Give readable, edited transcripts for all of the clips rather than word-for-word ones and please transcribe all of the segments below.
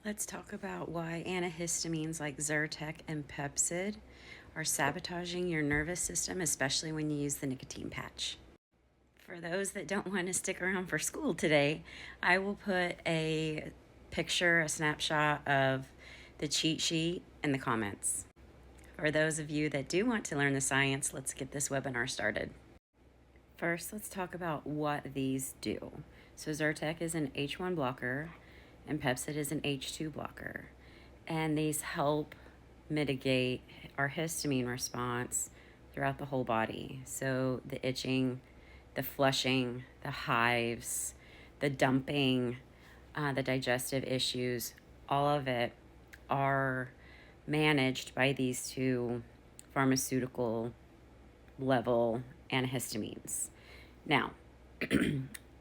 Let's talk about why antihistamines like Zyrtec and Pepcid are sabotaging your nervous system, especially when you use the nicotine patch. For those that don't want to stick around for school today, I will put a picture, a snapshot of the cheat sheet in the comments. For those of you that do want to learn the science, let's get this webinar started. First, let's talk about what these do. So Zyrtec is an H1 blocker and Pepcid is an H2 blocker. And these help mitigate our histamine response throughout the whole body. So the itching, the flushing, the hives, the dumping, the digestive issues, all of it are managed by these two pharmaceutical level antihistamines. Now,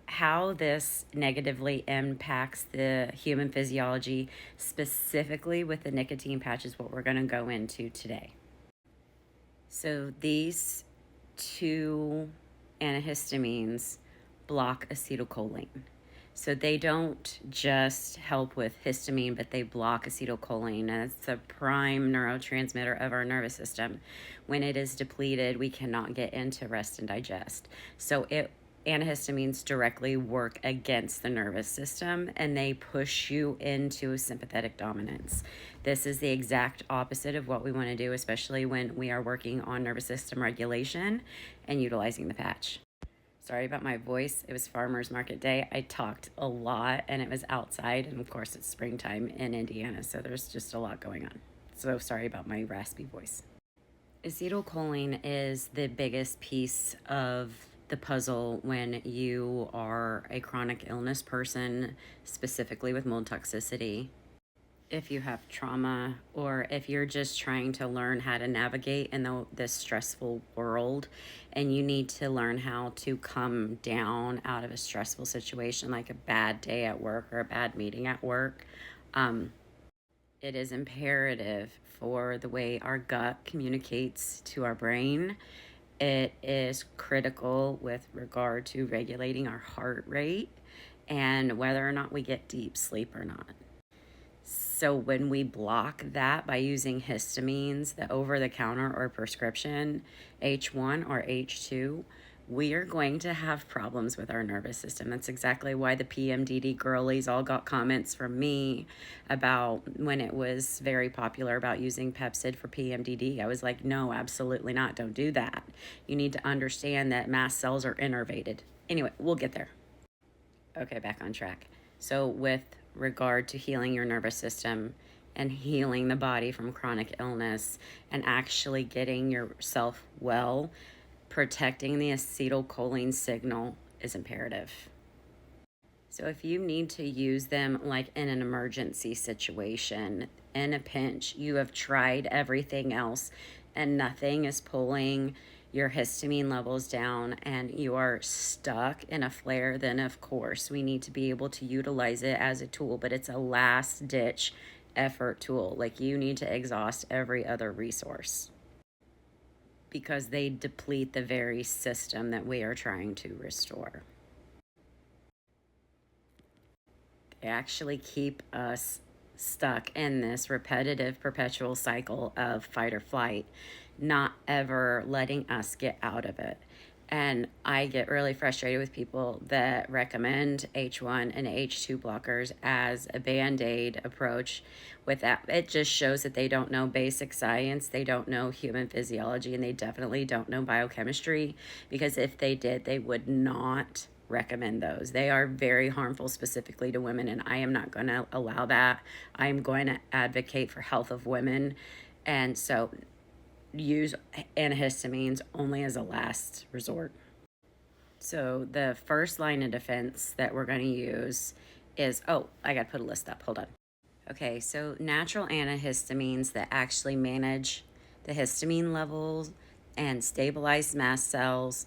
how this negatively impacts the human physiology, specifically with the nicotine patch, is what we're going to go into today. So these two antihistamines block acetylcholine. So they don't just help with histamine, but they block acetylcholine, and it's the prime neurotransmitter of our nervous system. When it is depleted, we cannot get into rest and digest. So antihistamines directly work against the nervous system, and they push you into sympathetic dominance. This is the exact opposite of what we want to do, especially when we are working on nervous system regulation and utilizing the patch. Sorry about my voice. It was farmer's market day. I talked a lot and it was outside, and of course it's springtime in Indiana, so there's just a lot going on. So sorry about my raspy voice. Acetylcholine is the biggest piece of the puzzle when you are a chronic illness person, specifically with mold toxicity. If you have trauma, or if you're just trying to learn how to navigate in this stressful world, and you need to learn how to come down out of a stressful situation like a bad day at work or a bad meeting at work, it is imperative for the way our gut communicates to our brain. It is critical with regard to regulating our heart rate and whether or not we get deep sleep or not. So when we block that by using histamines, the over-the-counter or prescription H1 or H2, we are going to have problems with our nervous system. That's exactly why the PMDD girlies all got comments from me about when it was very popular about using Pepcid for PMDD. I was like, no, absolutely not. Don't do that. You need to understand that mast cells are innervated. Anyway, we'll get there. Okay, back on track. So with regard to healing your nervous system and healing the body from chronic illness and actually getting yourself well, protecting the acetylcholine signal is imperative. So if you need to use them like in an emergency situation, in a pinch, you have tried everything else and nothing is pulling your histamine levels down and you are stuck in a flare, then of course we need to be able to utilize it as a tool, but it's a last ditch effort tool. Like, you need to exhaust every other resource because they deplete the very system that we are trying to restore. They actually keep us stuck in this repetitive, perpetual cycle of fight or flight, not ever letting us get out of it. And I get really frustrated with people that recommend H1 and H2 blockers as a band-aid approach with that. It just shows that they don't know basic science, they don't know human physiology, and they definitely don't know biochemistry, because if they did, they would not recommend those. They are very harmful specifically to women, and I am not going to allow that. I am going to advocate for health of women, and so use antihistamines only as a last resort. So the first line of defense that we're going to use is, I got to put a list up. Hold on. Okay, so natural antihistamines that actually manage the histamine levels and stabilize mast cells,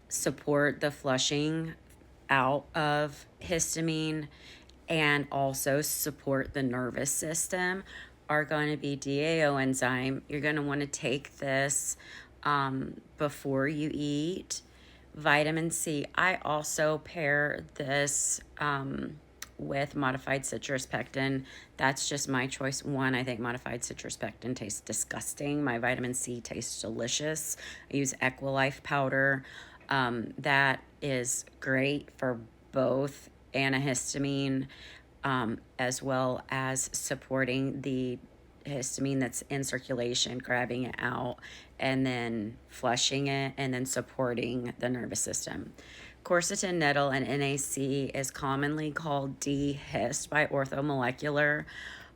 support the flushing out of histamine, and also support the nervous system are going to be DAO enzyme. You're going to want to take this before you eat. Vitamin C. I also pair this with modified citrus pectin. That's just my choice. One, I think modified citrus pectin tastes disgusting. My vitamin C tastes delicious. I use Equilife powder. That is great for both antihistamine as well as supporting the histamine that's in circulation, grabbing it out, and then flushing it, and then supporting the nervous system. Quercetin, nettle, and NAC is commonly called D-Hist by Orthomolecular.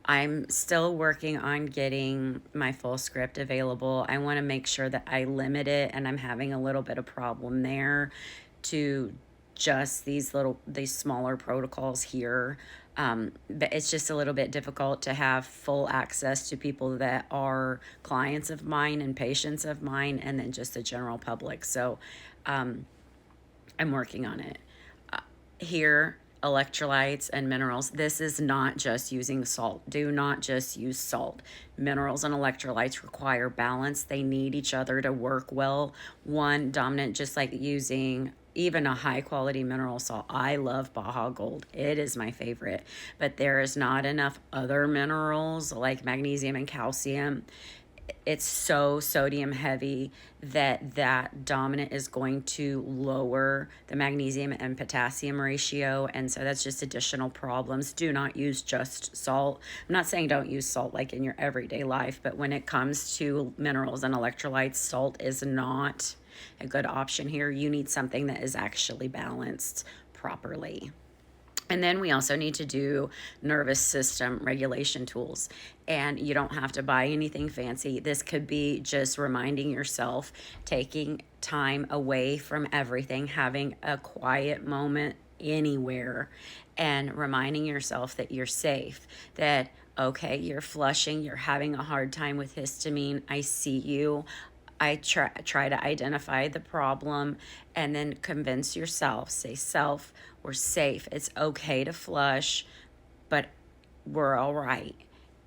I'm still working on getting my full script available. I want to make sure that I limit it, and I'm having a little bit of problem there to just these smaller protocols here. But it's just a little bit difficult to have full access to people that are clients of mine and patients of mine, and then just the general public. So I'm working on it. Here, electrolytes and minerals. This is not just using salt. Do not just use salt. Minerals and electrolytes require balance. They need each other to work well. One dominant, just like using even a high quality mineral salt. I love Baja Gold. It is my favorite, but there is not enough other minerals like magnesium and calcium. It's so sodium heavy that dominant is going to lower the magnesium and potassium ratio, and so that's just additional problems. Do not use just salt. I'm not saying don't use salt like in your everyday life, but when it comes to minerals and electrolytes, salt is not a good option here. You need something that is actually balanced properly. And then we also need to do nervous system regulation tools. And you don't have to buy anything fancy. This could be just reminding yourself, taking time away from everything, having a quiet moment anywhere, and reminding yourself that you're safe, that, okay, you're flushing, you're having a hard time with histamine. I see you. I try to identify the problem, and then convince yourself, say, self, we're safe. It's okay to flush, but we're all right.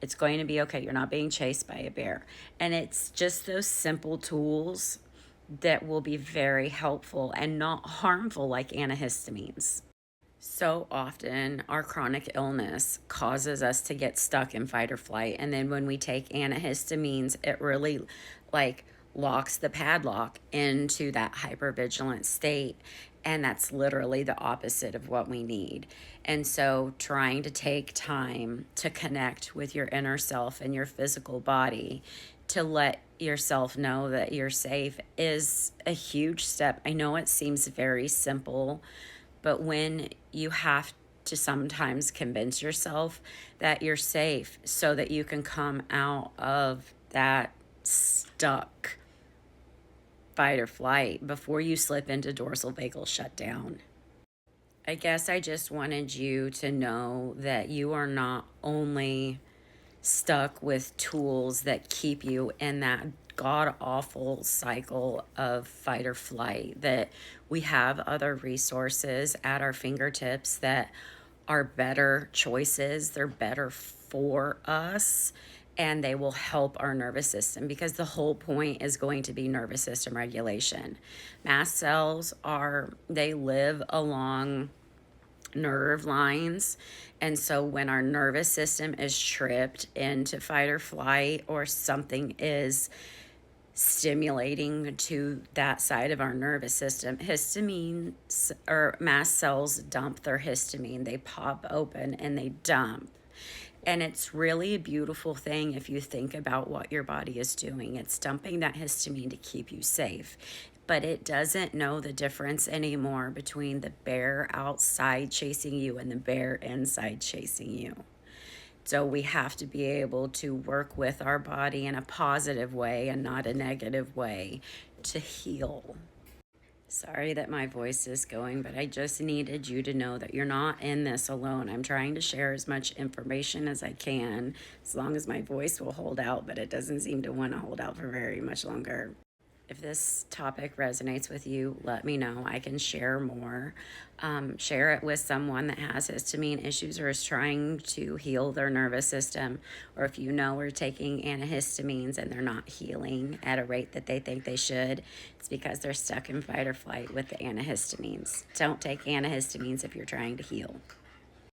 It's going to be okay. You're not being chased by a bear. And it's just those simple tools that will be very helpful and not harmful like antihistamines. So often our chronic illness causes us to get stuck in fight or flight. And then when we take antihistamines, it really locks the padlock into that hypervigilant state. And that's literally the opposite of what we need. And so trying to take time to connect with your inner self and your physical body to let yourself know that you're safe is a huge step. I know it seems very simple, but when you have to sometimes convince yourself that you're safe so that you can come out of that stuck fight or flight before you slip into dorsal vagal shutdown. I guess I just wanted you to know that you are not only stuck with tools that keep you in that god-awful cycle of fight or flight, that we have other resources at our fingertips that are better choices. They're better for us, and they will help our nervous system, because the whole point is going to be nervous system regulation. Mast cells they live along nerve lines, and so when our nervous system is tripped into fight or flight, or something is stimulating to that side of our nervous system, histamines or mast cells dump their histamine. They pop open and they dump. And it's really a beautiful thing if you think about what your body is doing. It's dumping that histamine to keep you safe. But it doesn't know the difference anymore between the bear outside chasing you and the bear inside chasing you. So we have to be able to work with our body in a positive way and not a negative way to heal. Sorry that my voice is going, but I just needed you to know that you're not in this alone. I'm trying to share as much information as I can, as long as my voice will hold out, but it doesn't seem to want to hold out for very much longer. If this topic resonates with you, let me know. I can share more. Share it with someone that has histamine issues or is trying to heal their nervous system. Or if you know are taking antihistamines and they're not healing at a rate that they think they should, it's because they're stuck in fight or flight with the antihistamines. Don't take antihistamines if you're trying to heal.